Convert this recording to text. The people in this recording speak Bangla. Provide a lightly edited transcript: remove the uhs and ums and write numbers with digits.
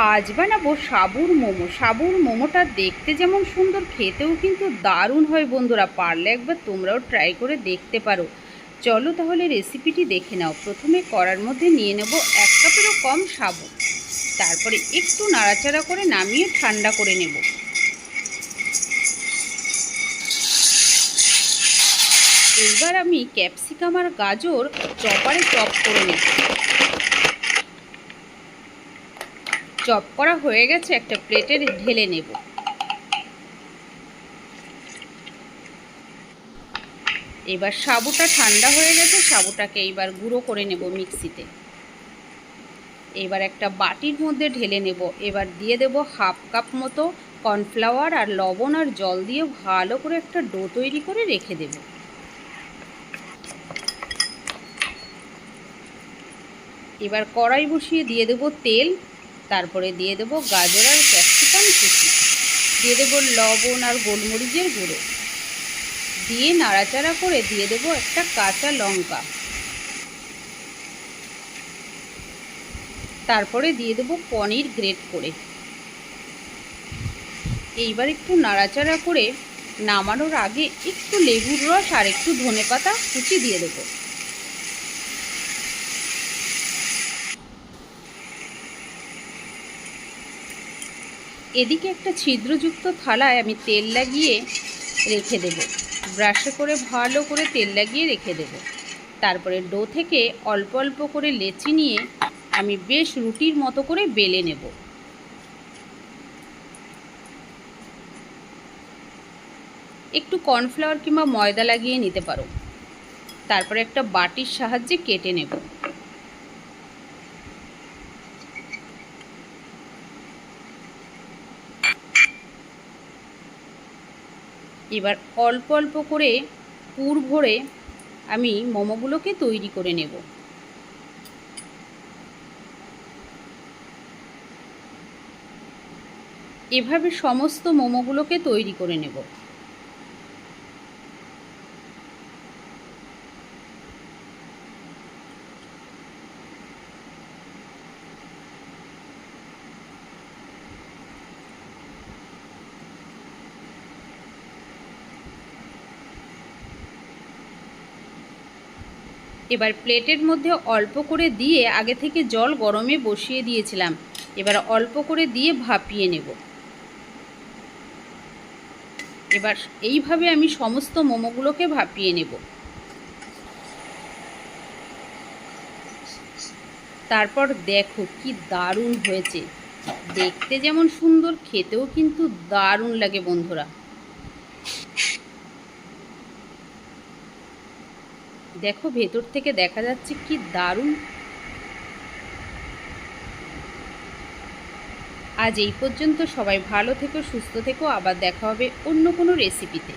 আজ বানাবো সাবুর মোমো। সাবুর মোমোটা দেখতে যেমন সুন্দর, খেতেও কিন্তু দারুণ হয় বন্ধুরা। পারলে একবার তোমরাও ট্রাই করে দেখতে পারো। চলো তাহলে রেসিপিটি দেখে নাও। প্রথমে কড়ার মধ্যে নিয়ে নেব 1 কাপেরও কম সাবু। তারপরে একটু নাড়াচাড়া করে নামিয়ে ঠান্ডা করে নেব। এইবার আমি ক্যাপসিকাম আর গাজর চপারে চপ করে নেব। চপ করা হয়ে গেছে, একটা প্লেটে ঢেলে নেব। এবার সাবুটা ঠান্ডা হয়ে গেছে, সাবুটাকে এইবার গুঁড়ো করে নেব মিক্সিতে। এবার একটা বাটির মধ্যে ঢেলে নেব। এবার দিয়ে দেব 1/2 কাপ মতো কর্নফ্লাওয়ার, আর লবণ আর জল দিয়ে ভালো করে একটা ডো তৈরি করে রেখে দেব। এবার কড়াই বসিয়ে দিয়ে দেব তেল। তারপরে দিয়ে দেব গাজর আর ক্যাপসিকাম কুচি, দিয়ে দেব লবণ আর গোলমরিচের গুঁড়ো, দিয়ে নাড়াচাড়া করে দিয়ে দেব একটা কাঁচা লঙ্কা। তারপরে দিয়ে দেব পনির গ্রেট করে। এইবার একটু নাড়াচাড়া করে নামানোর আগে একটু লেবুর রস আর একটু ধনেপাতা কুচি দিয়ে দেব। এদিকে একটা ছিদ্রযুক্ত থালায় আমি তেল লাগিয়ে রেখে দেব। ব্রাশে করে ভালো করে তেল লাগিয়ে রেখে দেব। তারপরে ডো থেকে অল্প অল্প করে লেচি নিয়ে আমি বেশ রুটির মতো করে বেলে নেব। একটু কর্নফ্লাওয়ার কিংবা ময়দা লাগিয়ে নিতে পারো। তারপরে একটা বাটির সাহায্যে কেটে নেব। এবার অল্প অল্প করে পুর ভরে আমি মোমোগুলোকে তৈরি করে নেব। এভাবে সমস্ত মোমোগুলোকে তৈরি করে নেব। এবার প্লেটের মধ্যে অল্প করে দিয়ে আগে থেকে জল গরমে বসিয়ে দিয়েছিলাম। এবার অল্প করে দিয়ে ভাপিয়ে নেব। এবার এইভাবে আমি সমস্ত মোমোগুলোকে ভাপিয়ে নেব। তারপর দেখো কি দারুণ হয়েছে। দেখতে যেমন সুন্দর, খেতেও কিন্তু দারুণ লাগে বন্ধুরা। দেখো ভেতর থেকে দেখা যাচ্ছে কি দারুণ। আজ এই পর্যন্ত। সবাই ভালো থেকো, সুস্থ থেকো। আবার দেখা হবে অন্য কোনো রেসিপিতে।